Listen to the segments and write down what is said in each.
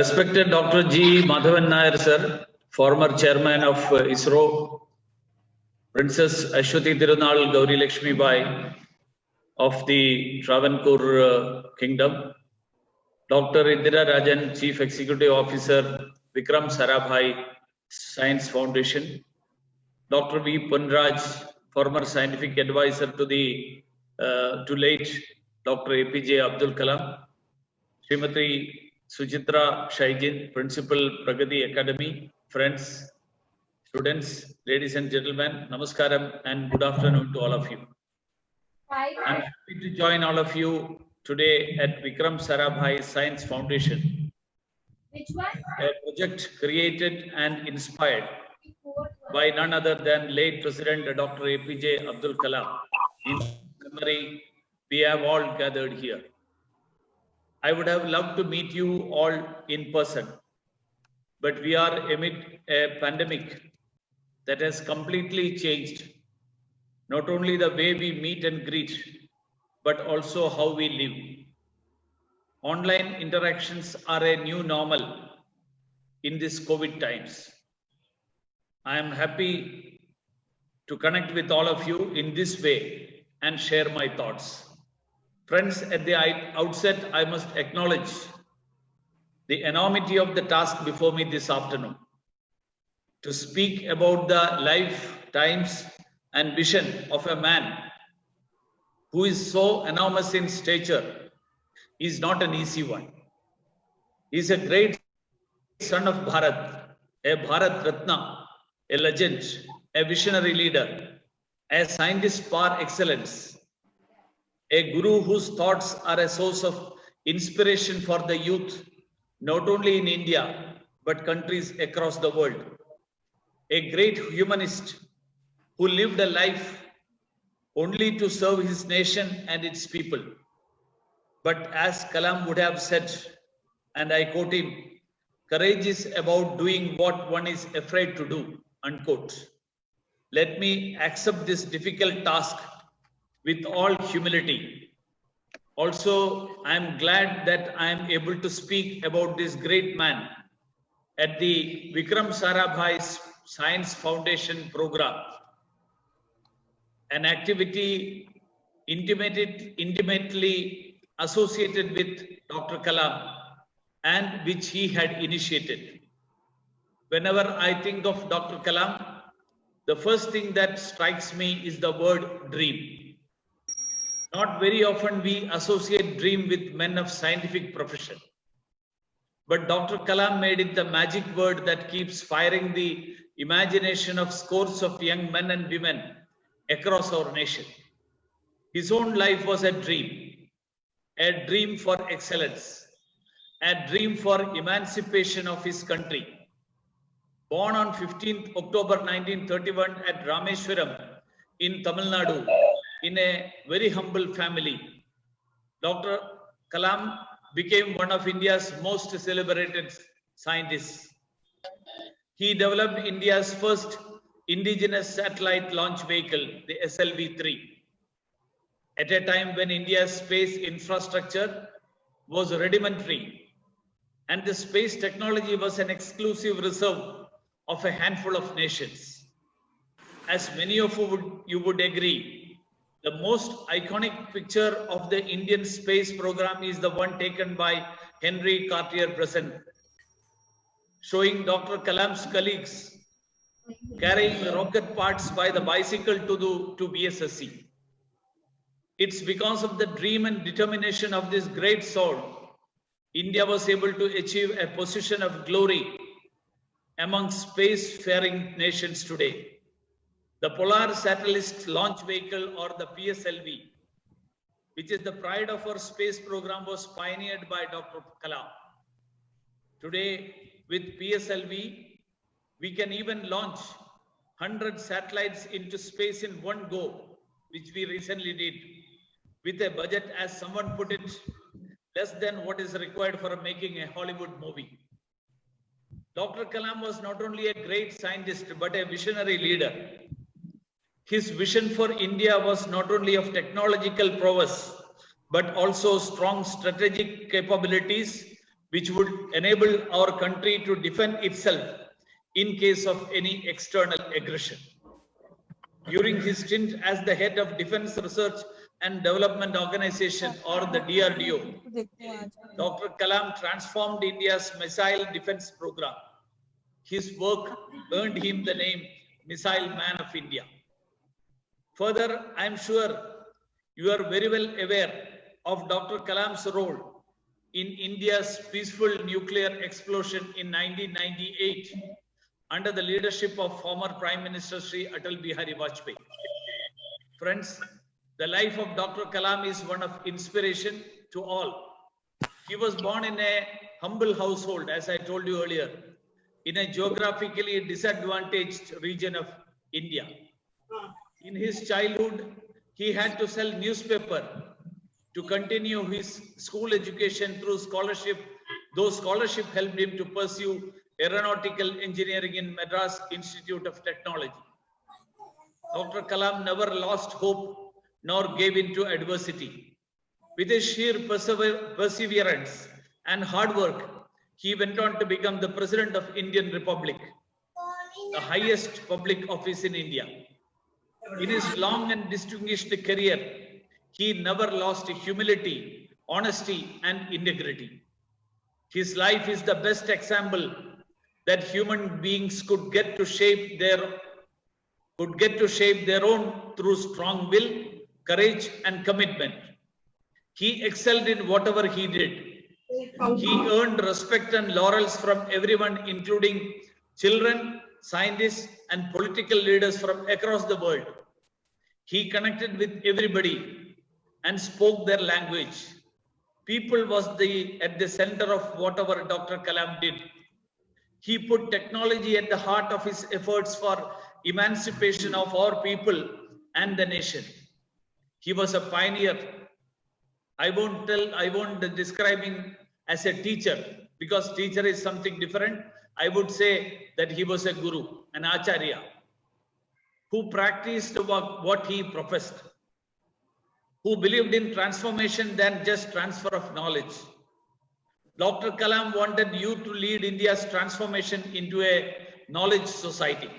Respected Dr. G. Madhavan Nair, sir, former chairman of ISRO, Princess Ashwati Tirunal Gauri Lakshmi Bai of the Travancore Kingdom, Dr. Indira Rajan, Chief Executive Officer, Vikram Sarabhai Science Foundation, Dr. V. Punraj, former scientific advisor to the late Dr. APJ Abdul Kalam, Srimati Suchitra Shaijin, Principal Pragati Academy, friends, students, ladies and gentlemen, Namaskaram and good afternoon to all of you. I'm happy to join all of you today at Vikram Sarabhai Science Foundation, a project created and inspired by none other than late President Dr. APJ Abdul Kalam. In memory, we have all gathered here. I would have loved to meet you all in person, but we are amid a pandemic that has completely changed not only the way we meet and greet, but also how we live. Online interactions are a new normal in these COVID times. I am happy to connect with all of you in this way and share my thoughts. Friends, at the outset, I must acknowledge the enormity of the task before me this afternoon. To speak about the life, times, and vision of a man who is so enormous in stature is not an easy one. He is a great son of Bharat, a Bharat Ratna, a legend, a visionary leader, a scientist par excellence, a guru whose thoughts are a source of inspiration for the youth, not only in India, but countries across the world. A great humanist who lived a life only to serve his nation and its people. But as Kalam would have said, and I quote him, courage is about doing what one is afraid to do, unquote. Let me accept this difficult task with all humility. Also, I am glad that I am able to speak about this great man at the Vikram Sarabhai Science Foundation program, an activity intimately associated with Dr. Kalam and which he had initiated. Whenever I think of Dr. Kalam, the first thing that strikes me is the word dream. Not very often we associate dream with men of scientific profession. But Dr. Kalam made it the magic word that keeps firing the imagination of scores of young men and women across our nation. His own life was a dream for excellence, a dream for emancipation of his country. Born on 15th October 1931 at Rameshwaram in Tamil Nadu, in a very humble family, Dr. Kalam became one of India's most celebrated scientists. He developed India's first indigenous satellite launch vehicle, the SLV-3, at a time when India's space infrastructure was rudimentary and the space technology was an exclusive reserve of a handful of nations. As many of you would agree, the most iconic picture of the Indian space program is the one taken by Henry Cartier-Bresson, showing Dr. Kalam's colleagues carrying rocket parts by the bicycle to VSSC. It's because of the dream and determination of this great soul, India was able to achieve a position of glory among spacefaring nations today. The Polar Satellite Launch Vehicle, or the PSLV, which is the pride of our space program, was pioneered by Dr. Kalam. Today, with PSLV, we can even launch 100 satellites into space in one go, which we recently did, with a budget, as someone put it, less than what is required for making a Hollywood movie. Dr. Kalam was not only a great scientist, but a visionary leader. His vision for India was not only of technological prowess, but also strong strategic capabilities which would enable our country to defend itself in case of any external aggression. During his stint as the head of Defense Research and Development Organization, or the DRDO, Dr. Kalam transformed India's missile defense program. His work earned him the name Missile Man of India. Further, I am sure you are very well aware of Dr. Kalam's role in India's peaceful nuclear explosion in 1998 under the leadership of former Prime Minister Shri Atal Bihari Vajpayee. Friends, the life of Dr. Kalam is one of inspiration to all. He was born in a humble household, as I told you earlier, in a geographically disadvantaged region of India. In his childhood, he had to sell newspaper to continue his school education through scholarship, though scholarship helped him to pursue aeronautical engineering in Madras Institute of Technology. Dr. Kalam never lost hope nor gave in to adversity. With his sheer perseverance and hard work, he went on to become the President of Indian Republic, the highest public office in India. In his long and distinguished career, he never lost humility, honesty, and integrity. His life is the best example that human beings could get to shape their own through strong will, courage, and commitment. He excelled in whatever he did. He earned respect and laurels from everyone, including children, scientists, and political leaders from across the world. He connected with everybody and spoke their language. People was at the center of whatever Dr. Kalam did. He put technology at the heart of his efforts for emancipation of our people and the nation. He was a pioneer. I won't describe him as a teacher, because teacher is something different. I would say that he was a guru, an acharya, who practiced what he professed, who believed in transformation than just transfer of knowledge. Dr. Kalam wanted you to lead India's transformation into a knowledge society.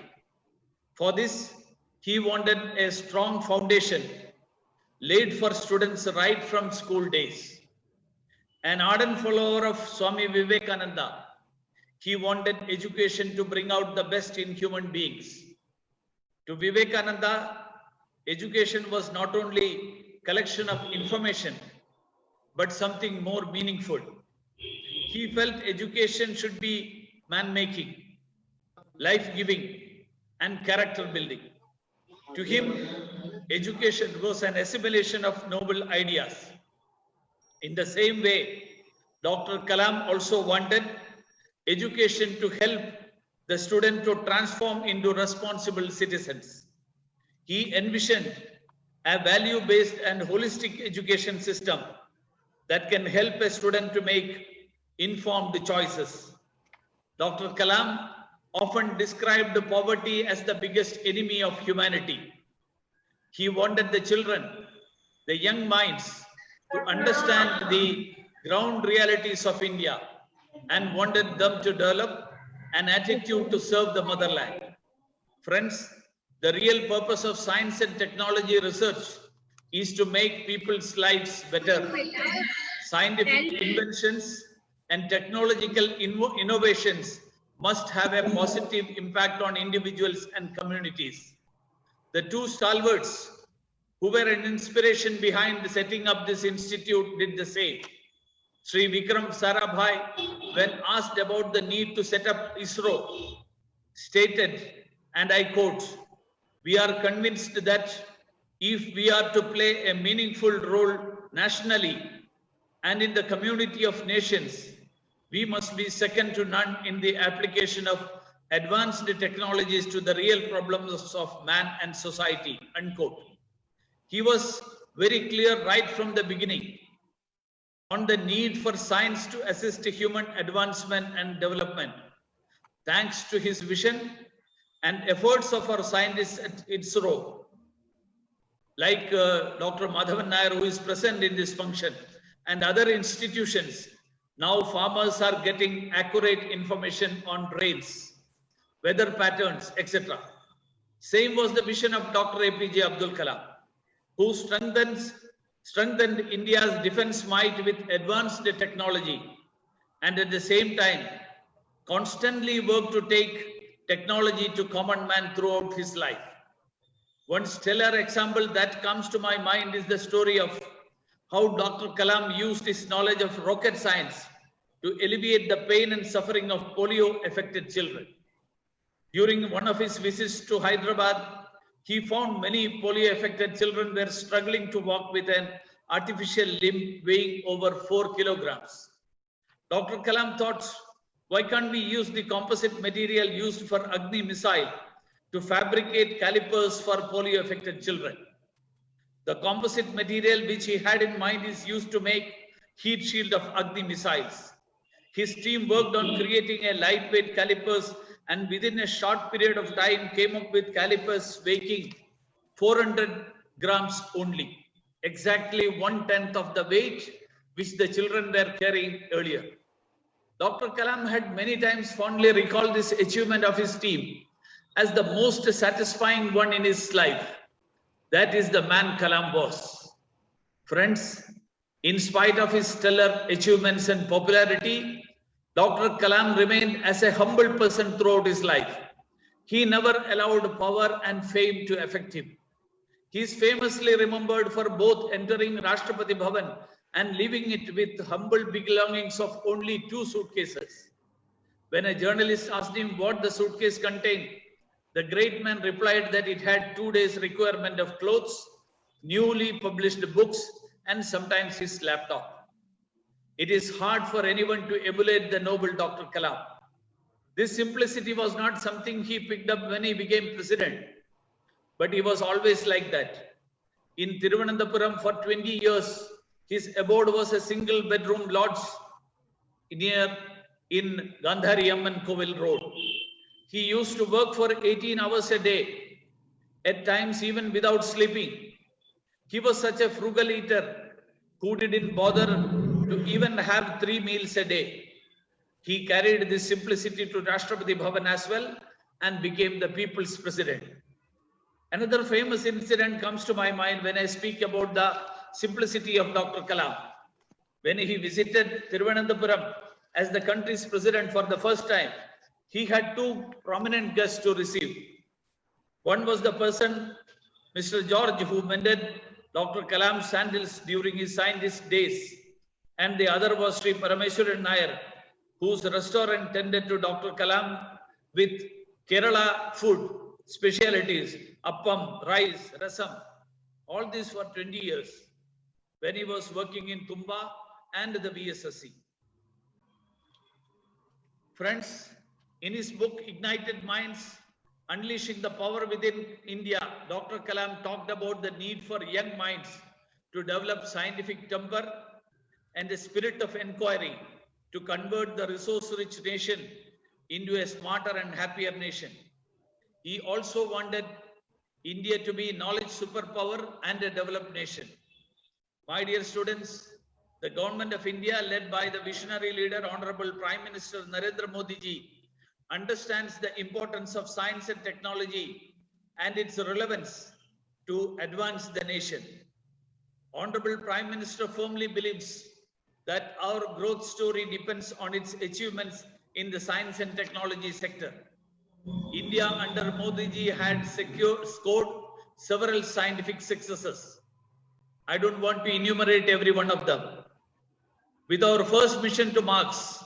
For this, he wanted a strong foundation laid for students right from school days. An ardent follower of Swami Vivekananda, he wanted education to bring out the best in human beings. To Vivekananda, education was not only collection of information, but something more meaningful. He felt education should be man-making, life-giving, and character-building. To him, education was an assimilation of noble ideas. In the same way, Dr. Kalam also wanted education to help the student to transform into responsible citizens. He envisioned a value-based and holistic education system that can help a student to make informed choices. Dr. Kalam often described poverty as the biggest enemy of humanity. He wanted the children, the young minds, to understand the ground realities of India and wanted them to develop an attitude to serve the motherland. Friends, the real purpose of science and technology research is to make people's lives better. Scientific inventions and technological innovations must have a positive impact on individuals and communities. The two stalwarts who were an inspiration behind setting up this institute did the same. Sri Vikram Sarabhai, when asked about the need to set up ISRO, stated, and I quote, "We are convinced that if we are to play a meaningful role nationally and in the community of nations, we must be second to none in the application of advanced technologies to the real problems of man and society," unquote. He was very clear right from the beginning on the need for science to assist human advancement and development. Thanks to his vision and efforts of our scientists at ISRO, like Dr. Madhavan Nair, who is present in this function, and other institutions, Now farmers are getting accurate information on rains, weather patterns, etc. Same was the vision of Dr. APJ Abdul Kalam, who strengthened India's defense might with advanced technology and at the same time constantly worked to take technology to common man throughout his life. One stellar example that comes to my mind is the story of how Dr. Kalam used his knowledge of rocket science to alleviate the pain and suffering of polio-affected children. During one of his visits to Hyderabad, he found many polio-affected children were struggling to walk with an artificial limb weighing over 4 kilograms. Dr. Kalam thought, why can't we use the composite material used for Agni missile to fabricate calipers for polio-affected children? The composite material which he had in mind is used to make heat shield of Agni missiles. His team worked on creating a lightweight calipers and within a short period of time came up with calipers weighing 400 grams only, exactly 1/10 of the weight which the children were carrying earlier. Dr. Kalam had many times fondly recalled this achievement of his team as the most satisfying one in his life. That is the man Kalam was. Friends, in spite of his stellar achievements and popularity, Dr. Kalam remained as a humble person throughout his life. He never allowed power and fame to affect him. He is famously remembered for both entering Rashtrapati Bhavan and leaving it with humble belongings of only 2 suitcases. When a journalist asked him what the suitcase contained, the great man replied that it had 2 days' requirement of clothes, newly published books, and sometimes his laptop. It is hard for anyone to emulate the noble Dr. Kalam. This simplicity was not something he picked up when he became president, but he was always like that. In Thiruvananthapuram for 20 years, his abode was a single bedroom lodge in Gandhari Amman Kovil Road. He used to work for 18 hours a day, at times even without sleeping. He was such a frugal eater who didn't bother to even have 3 meals a day. He carried this simplicity to Rashtrapati Bhavan as well and became the people's president. Another famous incident comes to my mind when I speak about the simplicity of Dr. Kalam. When he visited Thiruvananthapuram as the country's president for the first time, he had 2 prominent guests to receive. One was the person, Mr. George, who mended Dr. Kalam's sandals during his scientist days. And the other was Sri Parameswaran Nair, whose restaurant tended to Dr. Kalam with Kerala food specialities, appam, rice, rasam, all this for 20 years when he was working in Tumba and the VSSC. Friends, in his book, Ignited Minds, Unleashing the Power Within India, Dr. Kalam talked about the need for young minds to develop scientific temper and a spirit of inquiry to convert the resource-rich nation into a smarter and happier nation. He also wanted India to be a knowledge superpower and a developed nation. My dear students, the government of India, led by the visionary leader, Honorable Prime Minister Narendra Modi ji, understands the importance of science and technology and its relevance to advance the nation. Honorable Prime Minister firmly believes that our growth story depends on its achievements in the science and technology sector. India under Modi ji had scored several scientific successes. I don't want to enumerate every one of them. With our first mission to Mars,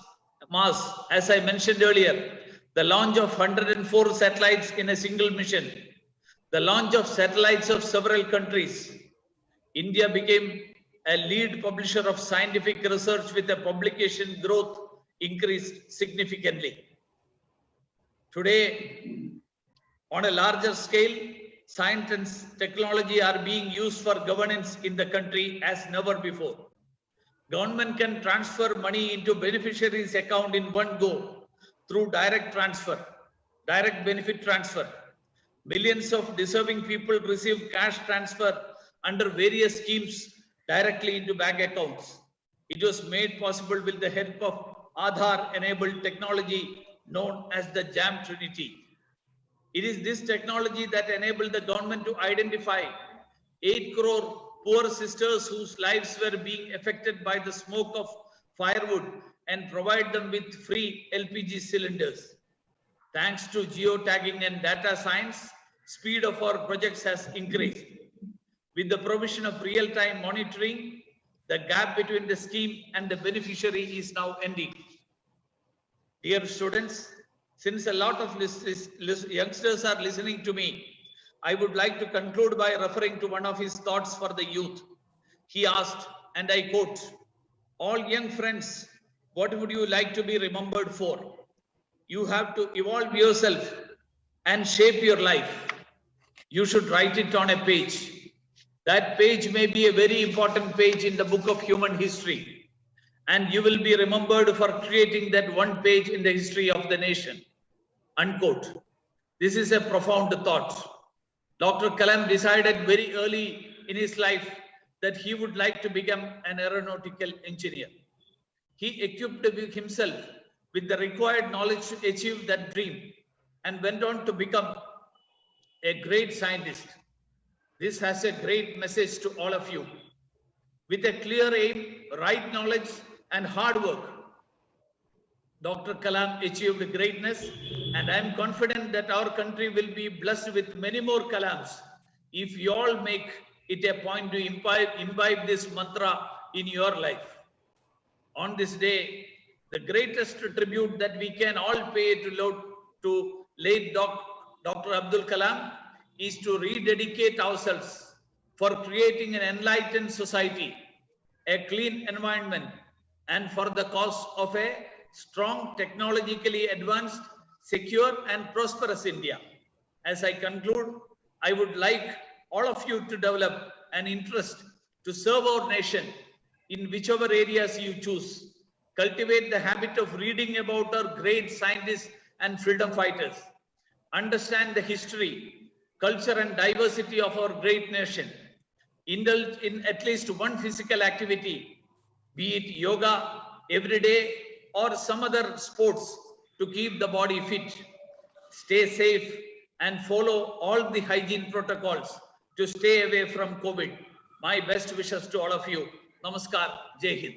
as I mentioned earlier, the launch of 104 satellites in a single mission, the launch of satellites of several countries, India became a lead publisher of scientific research with a publication growth increased significantly. Today, on a larger scale, science and technology are being used for governance in the country as never before. Government can transfer money into beneficiaries' account in one go through direct benefit transfer. Millions of deserving people receive cash transfer under various schemes directly into bank accounts. It was made possible with the help of Aadhaar-enabled technology known as the JAM Trinity. It is this technology that enabled the government to identify 8 crore poor sisters whose lives were being affected by the smoke of firewood and provide them with free LPG cylinders. Thanks to geotagging and data science, speed of our projects has increased. With the provision of real-time monitoring, the gap between the scheme and the beneficiary is now ending. Dear students, since a lot of youngsters are listening to me, I would like to conclude by referring to one of his thoughts for the youth. He asked, and I quote, "All young friends, what would you like to be remembered for? You have to evolve yourself and shape your life. You should write it on a page. That page may be a very important page in the book of human history, and you will be remembered for creating that one page in the history of the nation." Unquote. This is a profound thought. Dr. Kalam decided very early in his life that he would like to become an aeronautical engineer. He equipped himself with the required knowledge to achieve that dream and went on to become a great scientist. This has a great message to all of you. With a clear aim, right knowledge, and hard work, Dr. Kalam achieved greatness, and I am confident that our country will be blessed with many more Kalams if you all make it a point to imbibe this mantra in your life. On this day, the greatest tribute that we can all pay to late Dr. Abdul Kalam is to rededicate ourselves for creating an enlightened society, a clean environment, and for the cause of a strong, technologically advanced, secure, and prosperous India. As I conclude, I would like all of you to develop an interest to serve our nation in whichever areas you choose. Cultivate the habit of reading about our great scientists and freedom fighters. Understand the history, culture, and diversity of our great nation. Indulge in at least one physical activity, be it yoga every day or some other sports to keep the body fit. Stay safe and follow all the hygiene protocols to stay away from COVID. My best wishes to all of you. Namaskar. Jai Hind.